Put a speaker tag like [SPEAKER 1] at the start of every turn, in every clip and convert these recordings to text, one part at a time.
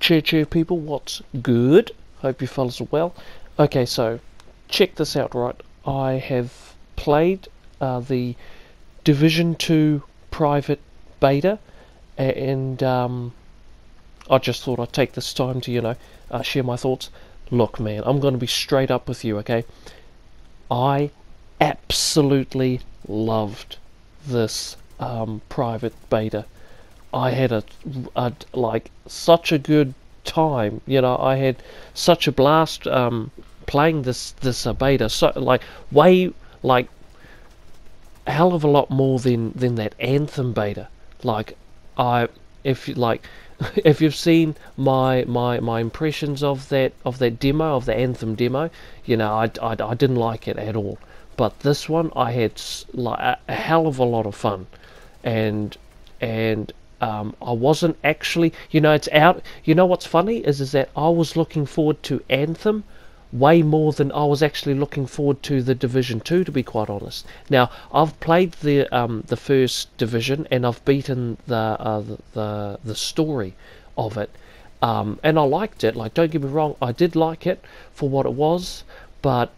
[SPEAKER 1] Cheer people, what's good? Hope you fellas are well. Okay, so check this out, right? I have played the Division 2 private beta, and I just thought I'd take this time to, share my thoughts. Look, man, I'm going to be straight up with you, okay? I absolutely loved this private beta. I had like such a good time. I had such a blast playing this beta. So way a hell of a lot more than that Anthem beta. If if you've seen my impressions of that demo, of the Anthem demo, I didn't like it at all. But this one I had like a hell of a lot of fun, and I wasn't actually, it's out. What's funny is that I was looking forward to Anthem way more than I was actually looking forward to the Division 2, to be quite honest. Now, I've played the first Division, and I've beaten the story of it, and I liked it. Like, don't get me wrong, I did like it for what it was, but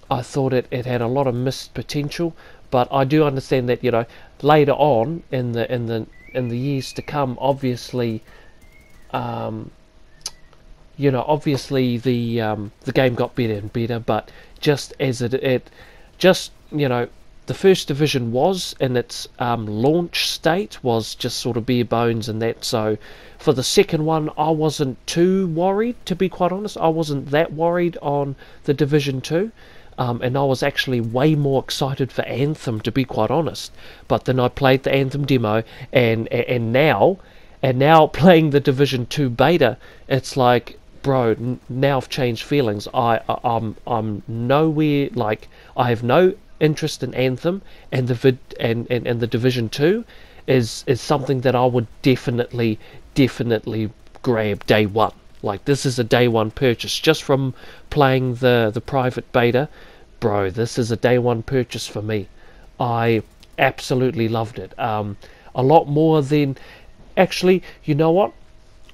[SPEAKER 1] I thought it had a lot of missed potential. But I do understand that, later on in the years to come, obviously, obviously the game got better and better. But just as the first Division was in its launch state was just sort of bare bones and that. So for the second one, I wasn't too worried, to be quite honest. I wasn't that worried on the Division 2. And I was actually way more excited for Anthem, to be quite honest. But then I played the Anthem demo, and now playing the Division 2 beta, it's like, bro, now I've changed feelings. I'm nowhere, like, I have no interest in Anthem, and the Division 2 is something that I would definitely grab day one. Like, this is a day one purchase. Just from playing the private beta, bro, this is a day one purchase for me. I absolutely loved it. A lot more than... Actually, you know what?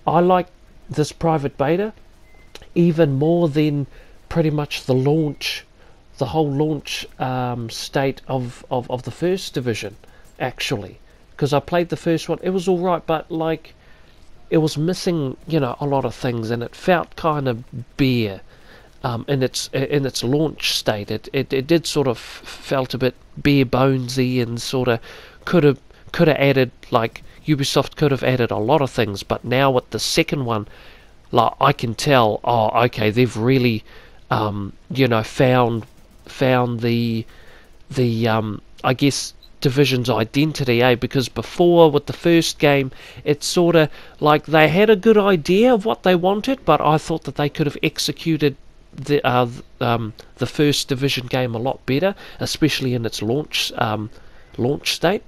[SPEAKER 1] I like this private beta even more than pretty much the whole launch state of the first Division, actually. Because I played the first one. It was alright, but, like... it was missing, a lot of things, and it felt kind of bare in its launch state. It did sort of felt a bit bare bonesy, and sort of could have added, like, Ubisoft could have added a lot of things. But now with the second one, like, I can tell, oh, okay, they've really found the I guess, Division's identity, because before, with the first game, it's sort of like they had a good idea of what they wanted, but I thought that they could have executed the first Division game a lot better, especially in its launch state.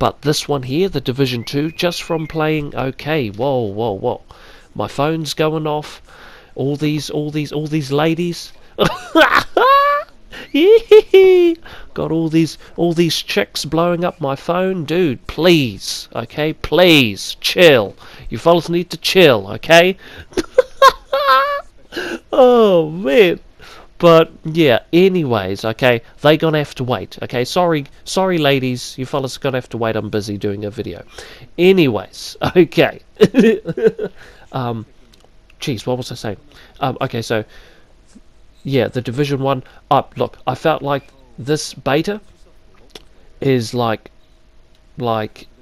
[SPEAKER 1] But this one here, the Division 2, just from playing, okay, whoa, my phone's going off, all these ladies. Got all these chicks blowing up my phone. Dude, please, okay, please chill. You fellas need to chill, okay? Oh man. But yeah, anyways, okay, they gonna have to wait. Okay, sorry ladies, you fellas are gonna have to wait. I'm busy doing a video. Anyways, okay. Jeez, what was I saying? Okay, so yeah, the Division 1 look, I felt like this beta is like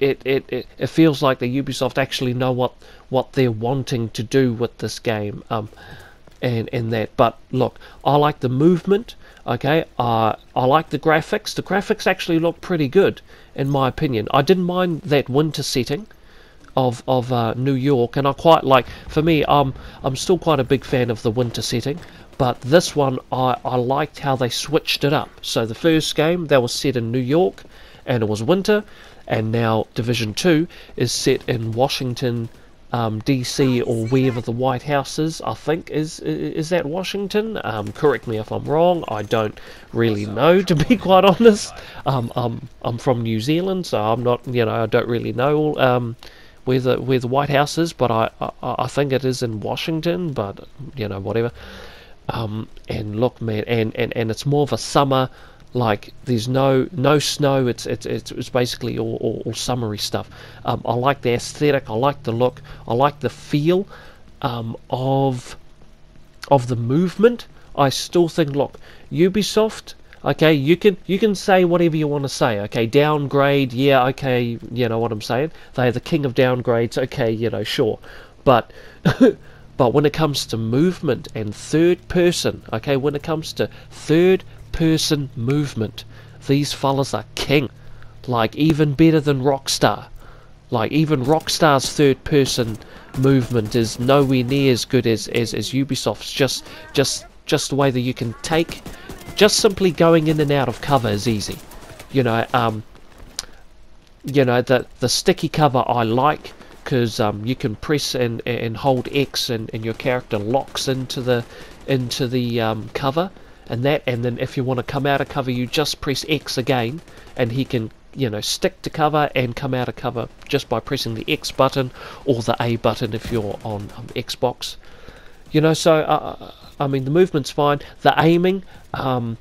[SPEAKER 1] it feels like the Ubisoft actually know what they're wanting to do with this game, and that. But look, I like the movement, okay, I like the graphics. The graphics actually look pretty good, in my opinion. I didn't mind that winter setting of New York, and I quite like, for me, I'm still quite a big fan of the winter setting. But this one, I liked how they switched it up. So the first game, that was set in New York, and it was winter, and now Division 2 is set in Washington, DC, or wherever the White House is. I think is that Washington? Correct me if I'm wrong. I don't really know, to be quite honest. I'm from New Zealand, so I'm not, I don't really know where the White House is, but I think it is in Washington, but whatever. And look, man, and it's more of a summer. Like there's no snow. It's basically all summery stuff. I like the aesthetic. I like the look. I like the feel of the movement. I still think, look, Ubisoft. Okay, you can say whatever you want to say. Okay, downgrade. Yeah, okay, you know what I'm saying. They're the king of downgrades. Okay, sure, but. But when it comes to movement and third person, okay, when it comes to third person movement, these fellas are king. Like even better than Rockstar. Like even Rockstar's third person movement is nowhere near as good as Ubisoft's. Just the way that you can take, just simply going in and out of cover is easy. The sticky cover I like. Because you can press and hold X and your character locks into the cover, and then if you want to come out of cover you just press X again, and he can stick to cover and come out of cover just by pressing the X button or the A button if you're on Xbox. So I mean the movement's fine. The aiming I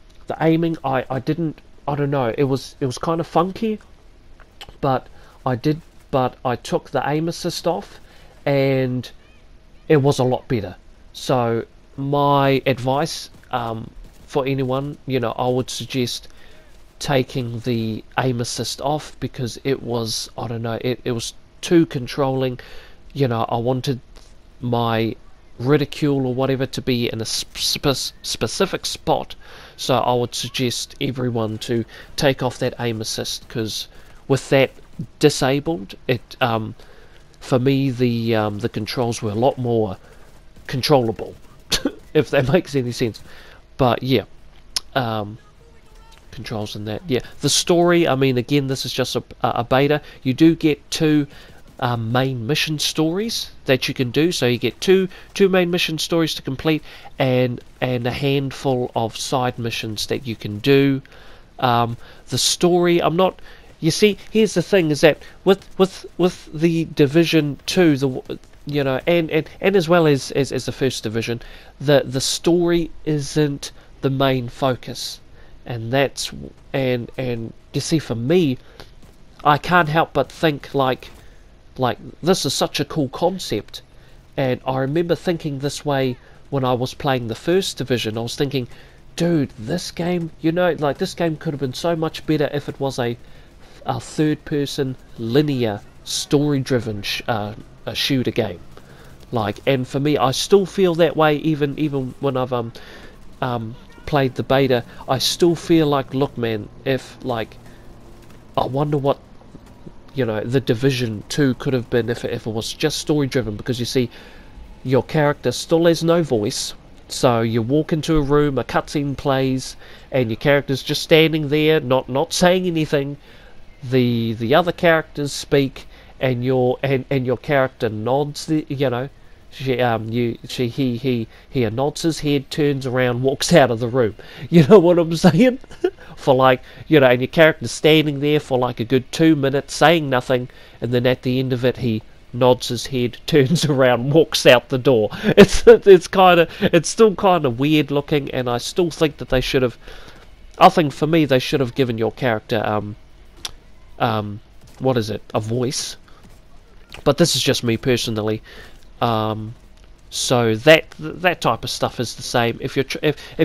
[SPEAKER 1] don't know, it was kind of funky, but I took the aim assist off and it was a lot better. So my advice for anyone, I would suggest taking the aim assist off, because it was, I don't know, it was too controlling. I wanted my ridicule or whatever to be in a specific spot, so I would suggest everyone to take off that aim assist, because with that disabled, it for me the controls were a lot more controllable, if that makes any sense. But yeah, controls in that. Yeah, the story, I mean, again, this is just a beta. You do get two main mission stories that you can do, so you get two main mission stories to complete, and a handful of side missions that you can do. The story, I'm not. You see, here's the thing: is that with the Division 2, and as well as the first Division, the story isn't the main focus, and you see, for me, I can't help but think like this is such a cool concept, and I remember thinking this way when I was playing the first Division. I was thinking, dude, this game, this game could have been so much better if it was a third-person, linear, story-driven shooter game. And for me, I still feel that way. Even when I've played the beta, I still feel like, look, man, if I wonder what the Division 2 could have been if it was just story-driven. Because you see, your character still has no voice. So you walk into a room, a cutscene plays, and your character's just standing there, not saying anything. The other characters speak, and your character nods. He nods his head, turns around, walks out of the room. You know what I'm saying? And your character's standing there for a good 2 minutes, saying nothing, and then at the end of it, he nods his head, turns around, walks out the door. It's still kind of weird looking, and I still think that they should have. I think for me, they should have given your character a voice. But this is just me personally. So that type of stuff is the same. If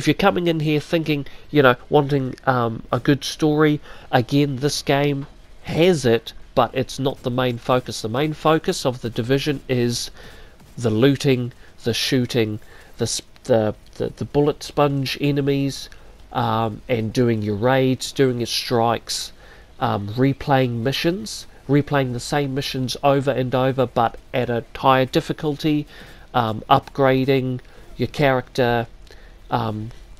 [SPEAKER 1] you're coming in here thinking, wanting a good story, again, this game has it, but it's not the main focus. The main focus of the Division is the looting, the shooting, the bullet sponge enemies, and doing your raids, doing your strikes, replaying the same missions over and over, but at a higher difficulty, upgrading your character,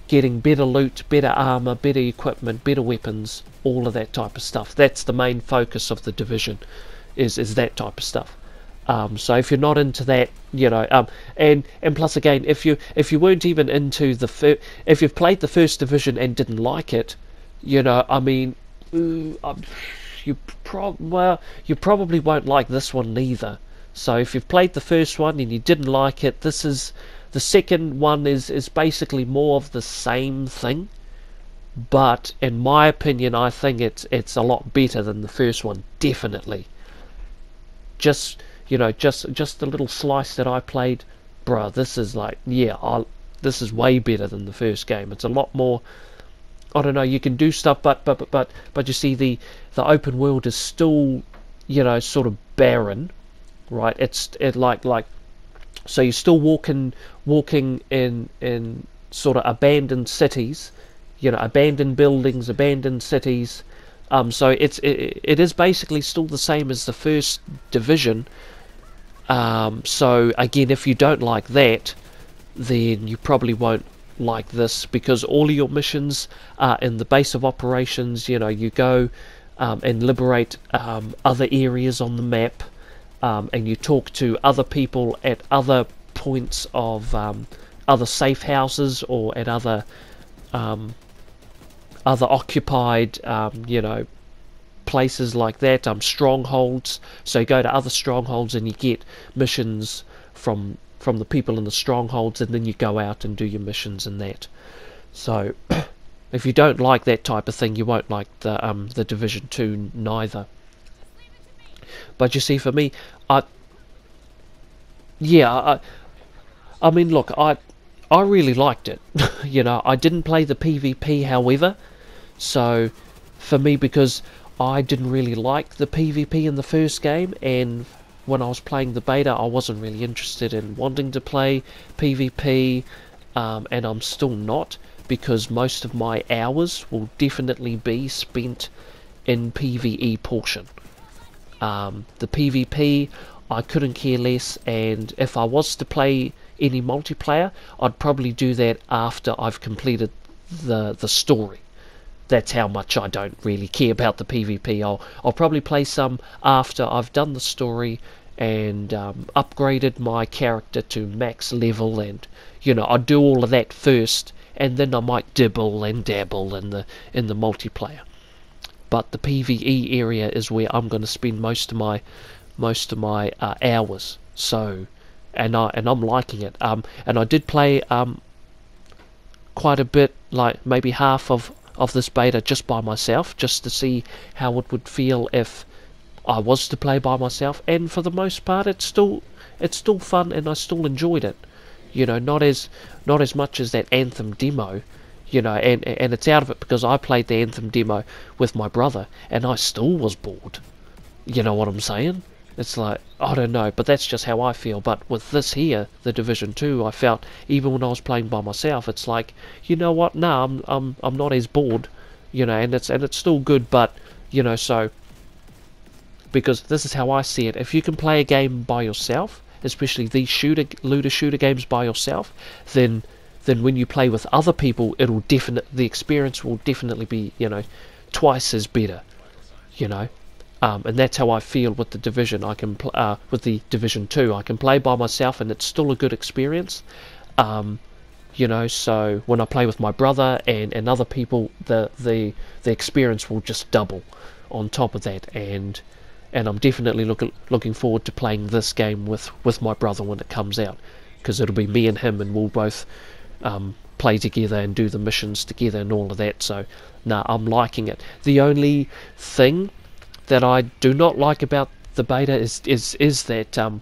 [SPEAKER 1] getting better loot, better armor, better equipment, better weapons, all of that type of stuff. That's the main focus of the Division, is that type of stuff. So if you're not into that, and plus again, if you weren't even into if you've played the first Division and didn't like it, well, you probably won't like this one neither. So if you've played the first one and you didn't like it, this is the second one is basically more of the same thing. But in my opinion, I think it's a lot better than the first one, definitely. Just just the little slice that I played, bruh, this is like, this is way better than the first game. It's a lot more, I don't know, you can do stuff, but you see the open world is still, sort of barren, right? It like so you're still walking in sort of abandoned cities, abandoned buildings, abandoned cities. So it is basically still the same as the first division. So again, if you don't like that, then you probably won't like this, because all of your missions are in the base of operations. You go and liberate other areas on the map, and you talk to other people at other points of other safe houses, or at other occupied places like that, strongholds. So you go to other strongholds and you get missions from the people in the strongholds, and then you go out and do your missions and that. So if you don't like that type of thing, you won't like the Division 2 neither. But you see, for me, I mean, look, I really liked it. I didn't play the PvP, however. So for me, because I didn't really like the PvP in the first game, and when I was playing the beta, I wasn't really interested in wanting to play PvP, and I'm still not, because most of my hours will definitely be spent in PvE portion. The PvP, I couldn't care less, and if I was to play any multiplayer, I'd probably do that after I've completed the story. That's how much I don't really care about the PvP. I'll probably play some after I've done the story and upgraded my character to max level, and I'll do all of that first, and then I might dibble and dabble in the multiplayer. But the PvE area is where I'm going to spend most of my hours. So, and I'm liking it. And I did play quite a bit, like maybe half of this beta just by myself, just to see how it would feel if I was to play by myself. And for the most part, it's still fun, and I still enjoyed it. Not as much as that Anthem demo. And it's out of it because I played the Anthem demo with my brother, and I still was bored. You know what I'm saying? It's like, I don't know, but that's just how I feel. But with this here, the Division 2, I felt, even when I was playing by myself, it's like, you know what? No, I'm not as bored, and it's still good. But so, because this is how I see it. If you can play a game by yourself, especially these looter shooter games by yourself, then when you play with other people, the experience will definitely be twice as better. And that's how I feel with the Division. I can with the Division 2, I can play by myself, and it's still a good experience. So when I play with my brother and other people, the experience will just double on top of that. And I'm definitely looking forward to playing this game with my brother when it comes out, because it'll be me and him, and we'll both play together and do the missions together and all of that. So, I'm liking it. The only thing that I do not like about the beta is that,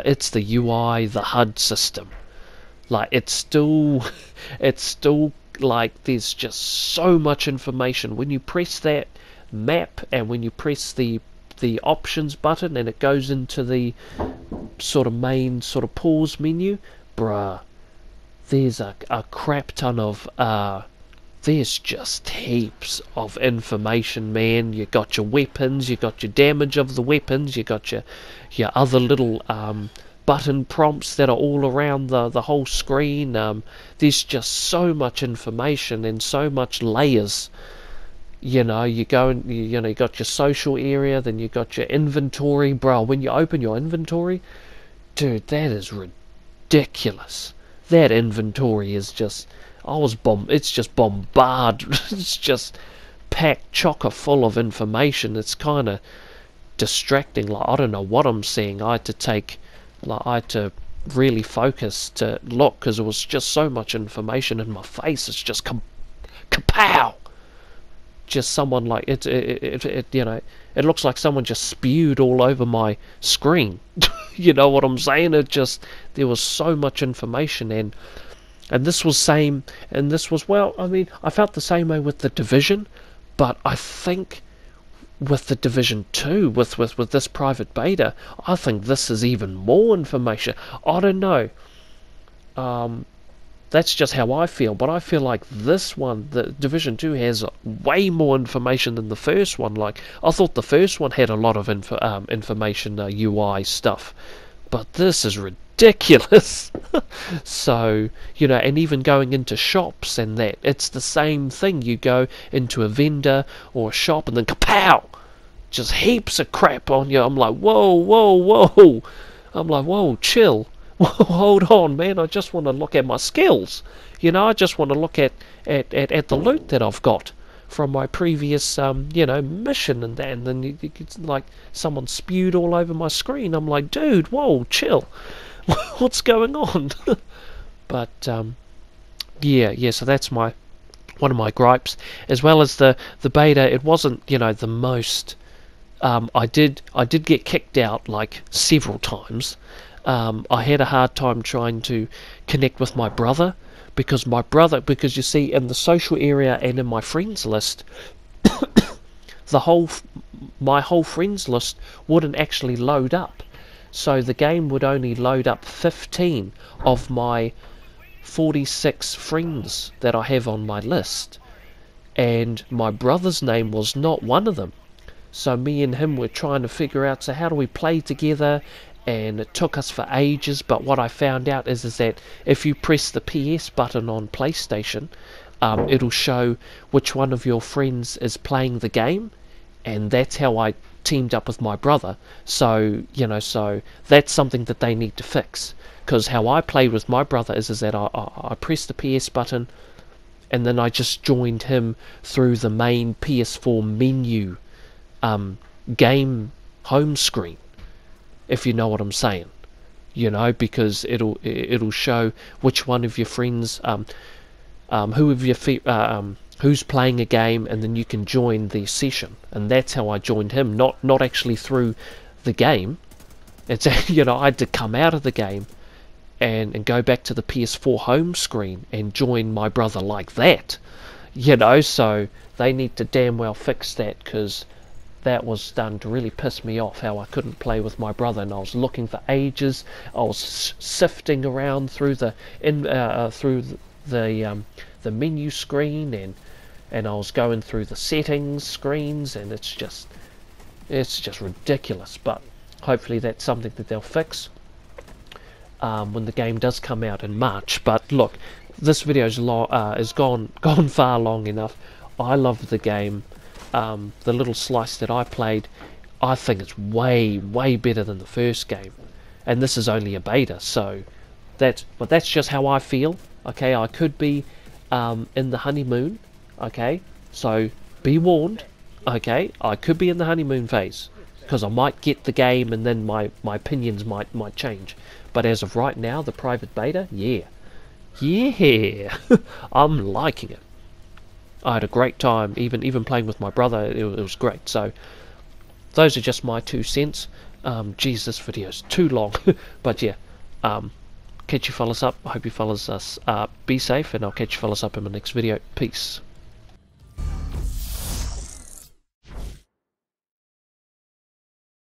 [SPEAKER 1] it's the UI, the HUD system. Like, it's still like, there's just so much information. When you press that map, and when you press the options button, and it goes into the sort of main sort of pause menu, there's a crap ton of there's just heaps of information, man. You got your weapons, you got your damage of the weapons, you got your other little button prompts that are all around the whole screen. There's just so much information and so much layers. You go and you got your social area, then you got your inventory, bro. When you open your inventory, dude, that is ridiculous. That inventory is just, it's just bombarded. It's just packed chocker full of information. It's kind of distracting. Like, I don't know what I'm seeing. I had to really focus to look, because there was just so much information in my face. It's just kapow! Just someone, like, it looks like someone just spewed all over my screen. You know what I'm saying? There was so much information, and this was same, and this was, well, I mean, I felt the same way with the Division, but I think with the Division 2, with this private beta, I think this is even more information. I don't know. That's just how I feel, but I feel like this one, the Division 2, has way more information than the first one. Like, I thought the first one had a lot of information, UI stuff, but this is ridiculous. So, and even going into shops and that, it's the same thing. You go into a vendor or a shop and then kapow! Just heaps of crap on you. I'm like, whoa, whoa, whoa. I'm like, whoa, chill. Hold on, man. I just want to look at my skills. I just want to look at the loot that I've got from my previous, mission and that. And then it's like someone spewed all over my screen. I'm like, dude, whoa, chill. What's going on? But yeah. So that's one of my gripes, as well as the beta. It wasn't, the most. I did get kicked out like several times. I had a hard time trying to connect with my brother, because you see, in the social area and in my friends list, my whole friends list wouldn't actually load up. So the game would only load up 15 of my 46 friends that I have on my list, and my brother's name was not one of them. So me and him were trying to figure out, so how do we play together? And it took us for ages. But what I found out is that if you press the PS button on PlayStation, it'll show which one of your friends is playing the game, and that's how I teamed up with my brother. So so that's something that they need to fix, because how I played with my brother is that I pressed the PS button, and then I just joined him through the main PS4 menu, game home screen, if you know what I'm saying. Because it'll show which one of your friends, who's playing a game, and then you can join the session. And that's how I joined him, not actually through the game. It's I had to come out of the game and go back to the PS4 home screen and join my brother like that. So they need to damn well fix that, because that was starting to really piss me off, how I couldn't play with my brother, and I was looking for ages. I was sifting around through the menu screen, and I was going through the settings screens, and it's just ridiculous. But hopefully that's something that they'll fix when the game does come out in March. But look, this video is gone far long enough. I love the game. The little slice that I played, I think it's way better than the first game, and this is only a beta. So that's just how I feel. Okay, I could be in the honeymoon. Okay, so be warned. Okay, I could be in the honeymoon phase, because I might get the game and then my opinions might change. But as of right now, the private beta, yeah, I'm liking it. I had a great time, even playing with my brother. It was great. So those are just my 2 cents. Geez, this video's too long. But yeah, catch you fellas up. I hope you fellas be safe, and I'll catch you fellas up in my next video. Peace.